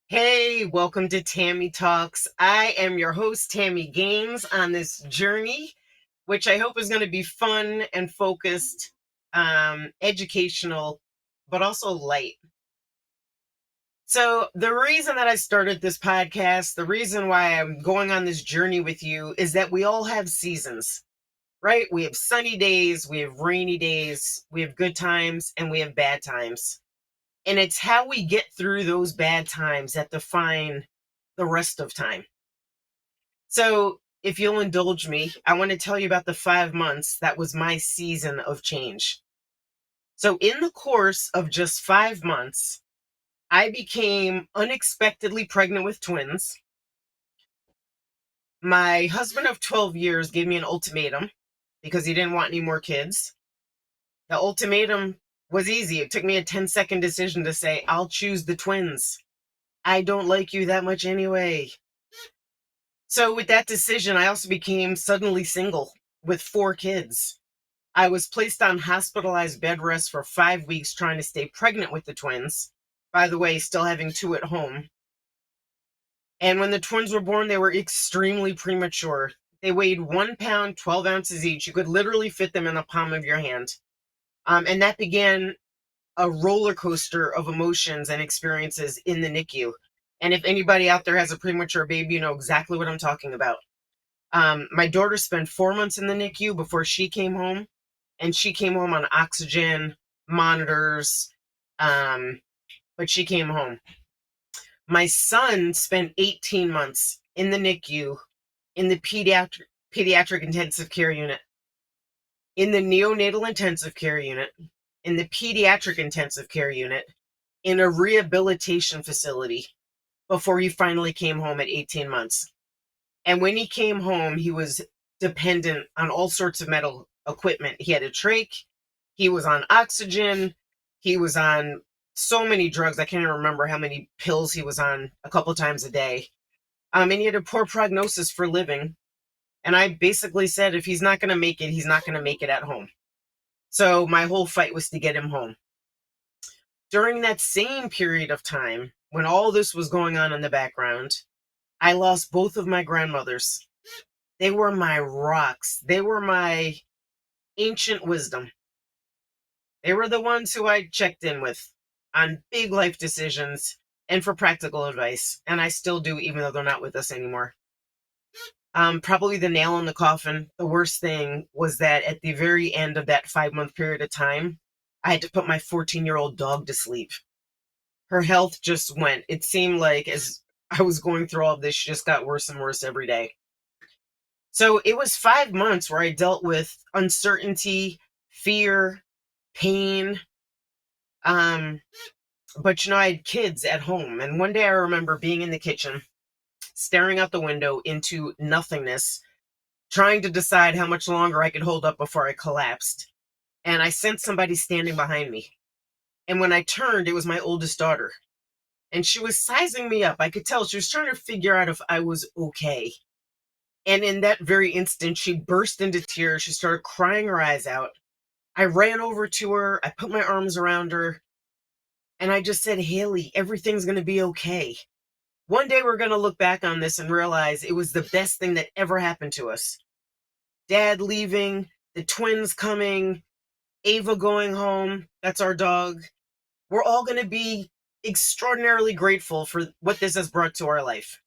Hey, welcome to Tami Talks. I am your host, Tami Gaines, on this journey, which I hope is going to be fun and focused, educational, but also light. So, the reason that I started this podcast, the reason why I'm going on this journey with you is that we all have seasons, right? We have sunny days, we have rainy days, we have good times, and we have bad times. And it's how we get through those bad times that define the rest of time. So, if you'll indulge me, I want to tell you about the 5 months that was my season of change. So, in the course of just 5 months, I became unexpectedly pregnant with twins. My husband of 12 years gave me an ultimatum because he didn't want any more kids. The ultimatum was easy. It took me a 10-second decision to say, I'll choose the twins. I don't like you that much anyway. So, with that decision, I also became suddenly single with 4 kids. I was placed on hospitalized bedrest for 5 weeks trying to stay pregnant with the twins. By the way, still having two at home. And when the twins were born, they were extremely premature. They weighed 1 pound, 12 ounces each. You could literally fit them in the palm of your hand. And that began a roller coaster of emotions and experiences in the NICU. And if anybody out there has a premature baby, you know exactly what I'm talking about. My daughter spent 4 months in the NICU before she came home, and she came home on oxygen, monitors, but she came home. My son spent 18 months in the NICU, in the pediatric intensive care unit, in the neonatal intensive care unit, in the pediatric intensive care unit, in a rehabilitation facility before he finally came home at 18 months. And when he came home, he was dependent on all sorts of medical equipment. He had a trach, he was on oxygen, he was on so many drugs. I can't even remember how many pills he was on a couple times a day. And he had a poor prognosis for living. And I basically said, if he's not going to make it, he's not going to make it at home. So my whole fight was to get him home. During that same period of time, when all this was going on in the background, I lost both of my grandmothers. They were my rocks. They were my ancient wisdom. They were the ones who I checked in with on big life decisions and for practical advice. And I still do, even though they're not with us anymore. Probably the nail in the coffin. The worst thing was that at the very end of that 5 month period of time, I had to put my 14-year-old dog to sleep. Her health just went. It seemed like as I was going through all of this, she just got worse and worse every day. So it was 5 months where I dealt with uncertainty, fear, pain. But I had kids at home. And one day I remember being in the kitchen, staring out the window into nothingness, trying to decide how much longer I could hold up before I collapsed. And I sensed somebody standing behind me. And when I turned, it was my oldest daughter. And she was sizing me up. I could tell she was trying to figure out if I was okay. And in that very instant, she burst into tears. She started crying her eyes out. I ran over to her. I put my arms around her. And I just said, Haley, everything's going to be okay. One day we're going to look back on this and realize it was the best thing that ever happened to us. Dad leaving, the twins coming, Ava going home. That's our dog. We're all going to be extraordinarily grateful for what this has brought to our life.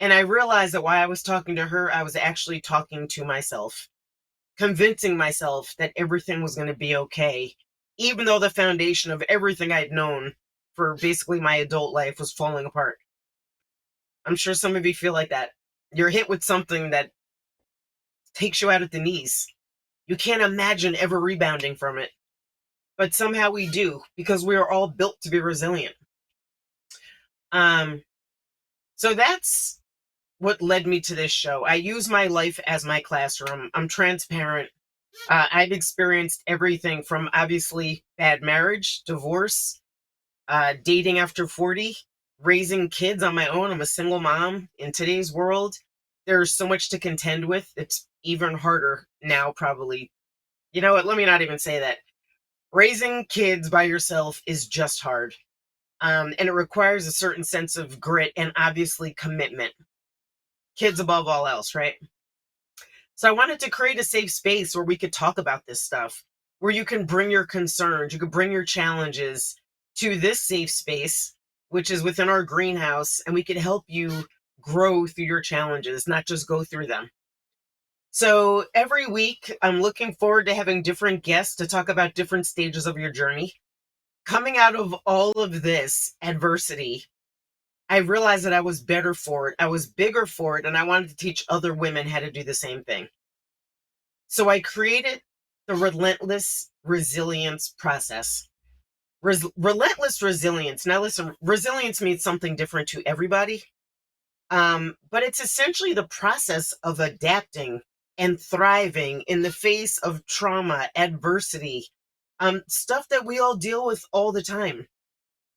And I realized that while I was talking to her, I was actually talking to myself, convincing myself that everything was going to be okay, even though the foundation of everything I'd known for basically my adult life was falling apart. I'm sure some of you feel like that. You're hit with something that takes you out at the knees. You can't imagine ever rebounding from it. But somehow we do, because we are all built to be resilient. So that's what led me to this show. I use my life as my classroom. I'm transparent. I've experienced everything from obviously bad marriage, divorce, dating after 40, raising kids on my own. I'm a single mom. In today's world, there's so much to contend with. It's even harder now, probably. You know what? Let me not even say that. Raising kids by yourself is just hard. And it requires a certain sense of grit and obviously commitment. Kids above all else, right? So I wanted to create a safe space where we could talk about this stuff, where you can bring your concerns, you could bring your challenges to this safe space, which is within our greenhouse, and we could help you grow through your challenges, not just go through them. So every week, I'm looking forward to having different guests to talk about different stages of your journey. Coming out of all of this adversity, I realized that I was better for it. I was bigger for it, and I wanted to teach other women how to do the same thing. So I created the Relentless Resilience process. Relentless resilience. Now, listen, resilience means something different to everybody, but it's essentially the process of adapting and thriving in the face of trauma, adversity, stuff that we all deal with all the time.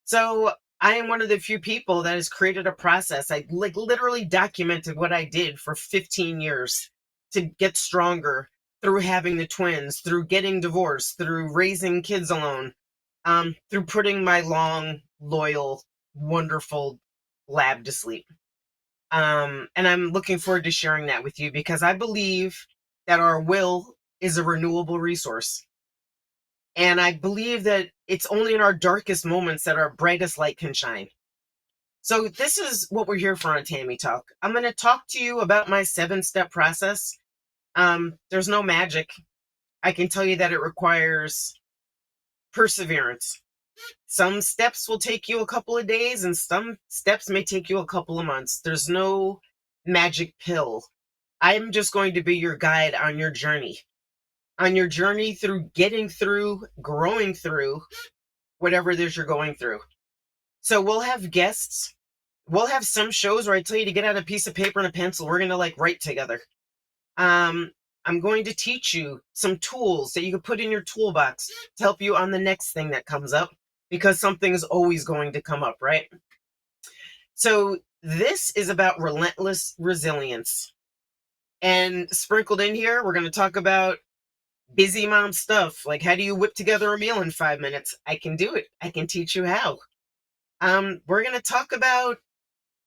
So I am one of the few people that has created a process. I literally documented what I did for 15 years to get stronger through having the twins, through getting divorced, through raising kids alone, through putting my long, loyal, wonderful lab to sleep. And I'm looking forward to sharing that with you because I believe that our will is a renewable resource. And I believe that it's only in our darkest moments that our brightest light can shine. So this is what we're here for on Tami Talk. I'm going to talk to you about my 7-step process. There's no magic. I can tell you that it requires perseverance. Some steps will take you a couple of days and some steps may take you a couple of months. There's no magic pill. I'm just going to be your guide on your journey. On your journey through getting through, growing through whatever it is you're going through. So we'll have guests. We'll have some shows where I tell you to get out a piece of paper and a pencil. We're going to write together. I'm going to teach you some tools that you can put in your toolbox to help you on the next thing that comes up, because something is always going to come up, right? So this is about relentless resilience. And sprinkled in here, we're going to talk about busy mom stuff. Like, how do you whip together a meal in 5 minutes? I can do it. I can teach you how. We're going to talk about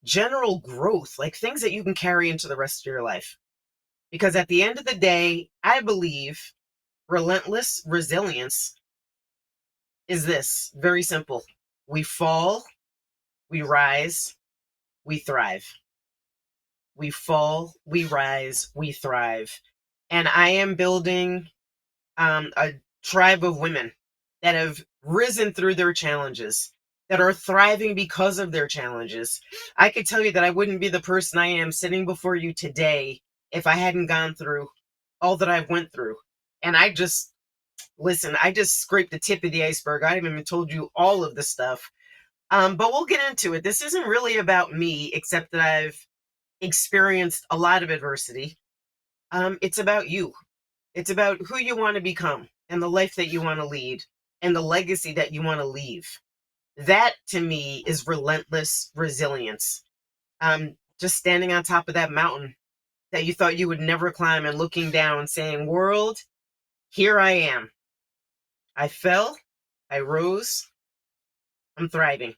general growth, like things that you can carry into the rest of your life. Because at the end of the day, I believe relentless resilience is this very simple. We fall, we rise, we thrive. We fall, we rise, we thrive. And I am building a tribe of women that have risen through their challenges, that are thriving because of their challenges. I could tell you that I wouldn't be the person I am sitting before you today if I hadn't gone through all that I've went through. And I just scraped the tip of the iceberg. I haven't even told you all of the stuff. But we'll get into it. This isn't really about me, except that I've experienced a lot of adversity. It's about you. It's about who you want to become and the life that you want to lead and the legacy that you want to leave. That to me is relentless resilience. Just standing on top of that mountain that you thought you would never climb and looking down saying, world, here I am. I fell, I rose, I'm thriving.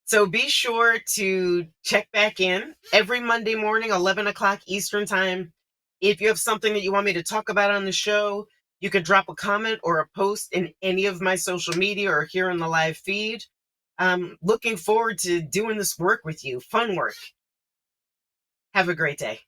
So be sure to check back in every Monday morning, 11 o'clock Eastern time. If you have something that you want me to talk about on the show, you can drop a comment or a post in any of my social media or here in the live feed. Looking forward to doing this work with you. Fun work. Have a great day.